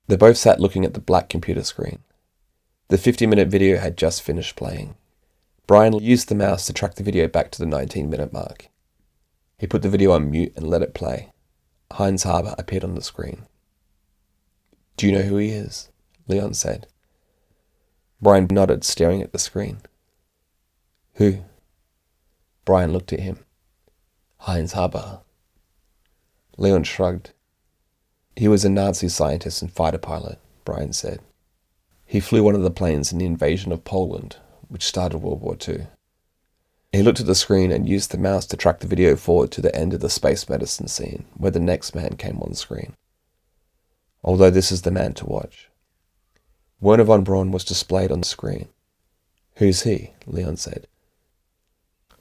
They both sat looking at the black computer screen. The 50-minute video had just finished playing. Brian used the mouse to track the video back to the 19-minute mark. He put the video on mute and let it play. Heinz Harbour appeared on the screen. "Do you know who he is?" Leon said. Brian nodded, staring at the screen. "Who?" Brian looked at him. "Heinz Harbour." Leon shrugged. "He was a Nazi scientist and fighter pilot," Brian said. "He flew one of the planes in the invasion of Poland, which started World War II. He looked at the screen and used the mouse to track the video forward to the end of the space medicine scene, where the next man came on screen. Although this is the man to watch. Wernher von Braun was displayed on the screen. "Who's he?" Leon said.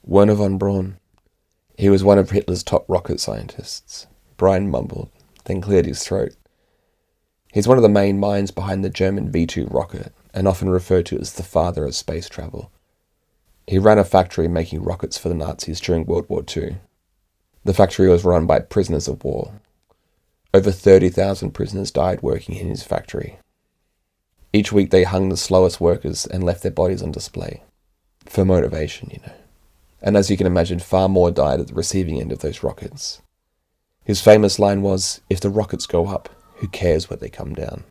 "Wernher von Braun. He was one of Hitler's top rocket scientists." Brian mumbled, then cleared his throat. "He's one of the main minds behind the German V2 rocket, and often referred to as the father of space travel. He ran a factory making rockets for the Nazis during World War II. The factory was run by prisoners of war. Over 30,000 prisoners died working in his factory. Each week they hung the slowest workers and left their bodies on display. For motivation, you know. And as you can imagine, far more died at the receiving end of those rockets. His famous line was, 'If the rockets go up, who cares where they come down?'"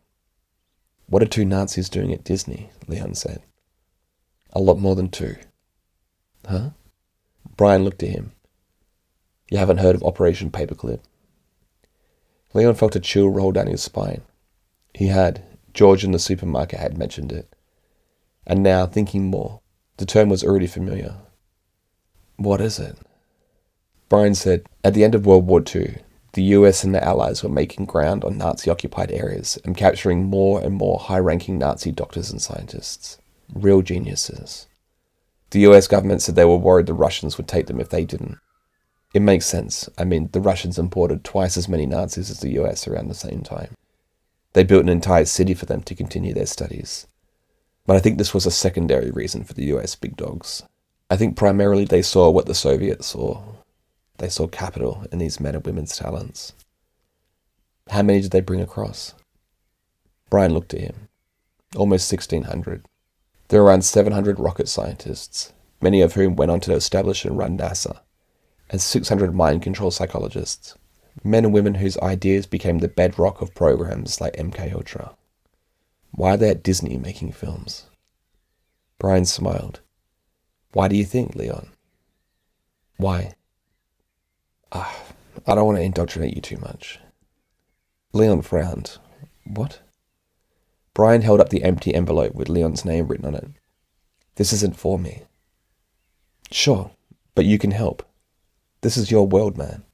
"What are two Nazis doing at Disney?" Leon said. "A lot more than two." "Huh?" Brian looked at him. "You haven't heard of Operation Paperclip?" Leon felt a chill roll down his spine. He had. George in the supermarket had mentioned it. And now, thinking more, the term was already familiar. "What is it?" Brian said, "At the end of World War II, the US and the Allies were making ground on Nazi-occupied areas and capturing more and more high-ranking Nazi doctors and scientists. Real geniuses. The US government said they were worried the Russians would take them if they didn't. It makes sense. I mean, the Russians imported twice as many Nazis as the US around the same time. They built an entire city for them to continue their studies. But I think this was a secondary reason for the US big dogs. I think primarily they saw what the Soviets saw. They saw capital in these men and women's talents." "How many did they bring across?" Brian looked at him. "Almost 1,600. There are around 700 rocket scientists, many of whom went on to establish and run NASA, and 600 mind control psychologists, men and women whose ideas became the bedrock of programs like MKUltra. Why are they at Disney making films?" Brian smiled. "Why do you think, Leon?" "Why?" I don't want to indoctrinate you too much." Leon frowned. "What?" Brian held up the empty envelope with Leon's name written on it. "This isn't for me." "Sure, but you can help. This is your world, man."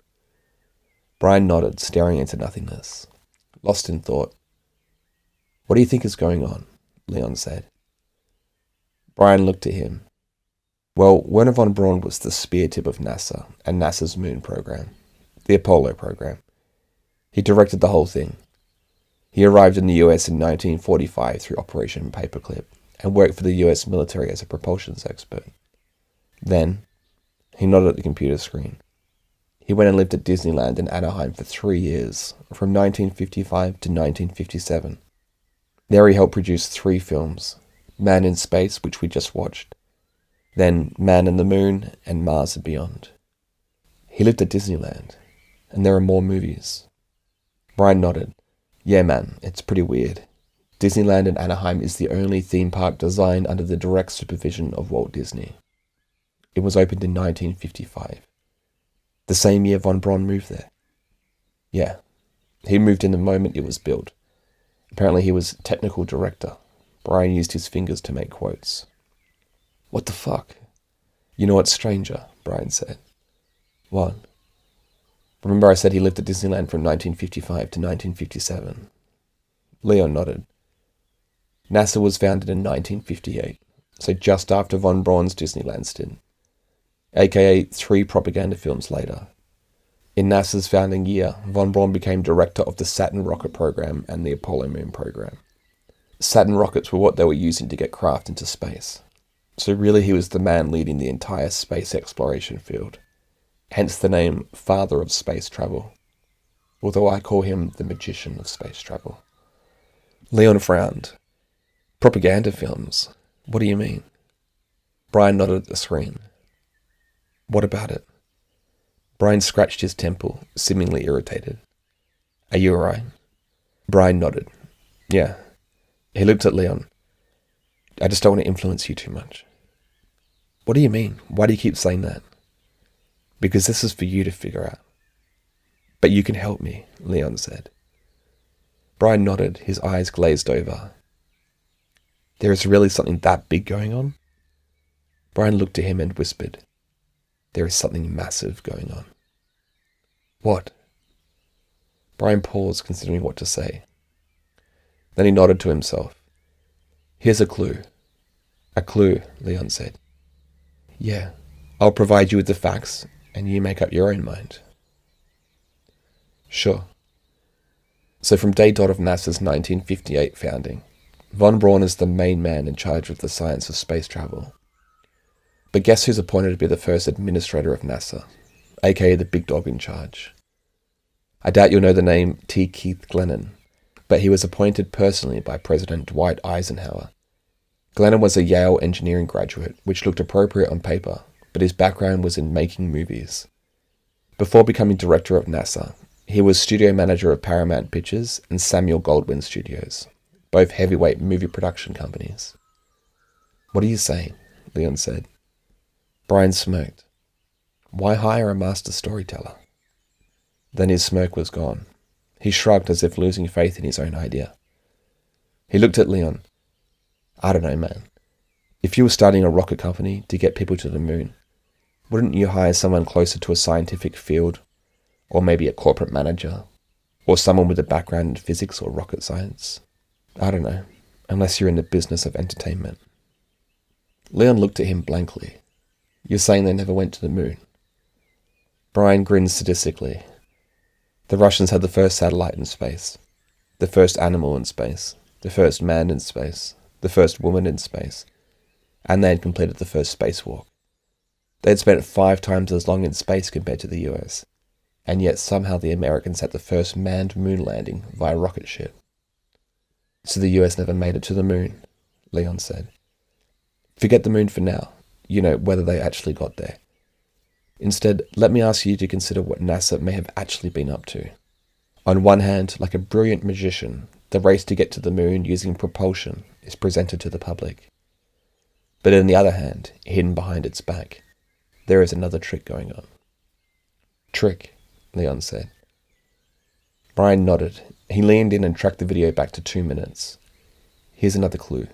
Brian nodded, staring into nothingness, lost in thought. "What do you think is going on?" Leon said. Brian looked at him. "Well, Wernher von Braun was the spear tip of NASA and NASA's moon program, the Apollo program. He directed the whole thing. He arrived in the US in 1945 through Operation Paperclip and worked for the US military as a propulsion expert. Then, he nodded at the computer screen. He went and lived at Disneyland in Anaheim for 3 years, from 1955 to 1957. There he helped produce 3 films, Man in Space, which we just watched, then Man and the Moon, and Mars and Beyond. He lived at Disneyland, and there are more movies." Brian nodded. "Yeah, man, it's pretty weird. Disneyland in Anaheim is the only theme park designed under the direct supervision of Walt Disney. It was opened in 1955, the same year von Braun moved there. Yeah, he moved in the moment it was built. Apparently he was technical director." Brian used his fingers to make quotes. "What the fuck?" "You know what's stranger?" Brian said. "What?" "Remember I said he lived at Disneyland from 1955 to 1957? Leon nodded. "NASA was founded in 1958, so just after von Braun's Disneyland stint, aka 3 propaganda films later. In NASA's founding year, von Braun became director of the Saturn rocket program and the Apollo moon program. Saturn rockets were what they were using to get craft into space. So really he was the man leading the entire space exploration field. Hence the name Father of Space Travel. Although I call him the magician of space travel." Leon frowned. Propaganda films? What do you mean? Brian nodded at the screen. What about it? Brian scratched his temple, seemingly irritated. Are you alright? Brian nodded. Yeah. He looked at Leon. I just don't want to influence you too much. What do you mean? Why do you keep saying that? Because this is for you to figure out. But you can help me, Leon said. Brian nodded, his eyes glazed over. There is really something that big going on? Brian looked at him and whispered, there is something massive going on. What? Brian paused, considering what to say. Then he nodded to himself. Here's a clue. A clue, Leon said. Yeah, I'll provide you with the facts, and you make up your own mind. Sure. So from day dot of NASA's 1958 founding, von Braun is the main man in charge of the science of space travel. But guess who's appointed to be the first administrator of NASA, aka the big dog in charge? I doubt you'll know the name T. Keith Glennon, but he was appointed personally by President Dwight Eisenhower. Glennon was a Yale engineering graduate, which looked appropriate on paper, but his background was in making movies. Before becoming director of NASA, he was studio manager of Paramount Pictures and Samuel Goldwyn Studios, both heavyweight movie production companies. What are you saying? Leon said. Brian smirked. Why hire a master storyteller? Then his smirk was gone. He shrugged as if losing faith in his own idea. He looked at Leon. I don't know, man. If you were starting a rocket company to get people to the moon, wouldn't you hire someone closer to a scientific field, or maybe a corporate manager, or someone with a background in physics or rocket science? I don't know, unless you're in the business of entertainment. Leon looked at him blankly. You're saying they never went to the moon? Brian grinned sadistically. The Russians had the first satellite in space, the first animal in space, the first man in space, the first woman in space, and they had completed the first spacewalk. They had spent 5 times as long in space compared to the US, and yet somehow the Americans had the first manned moon landing via rocket ship. So the US never made it to the moon, Leon said. Forget the moon for now, whether they actually got there. Instead, let me ask you to consider what NASA may have actually been up to. On one hand, like a brilliant magician, the race to get to the moon using propulsion is presented to the public. But on the other hand, hidden behind its back, there is another trick going on. Trick, Leon said. Brian nodded. He leaned in and tracked the video back to 2 minutes. Here's another clue.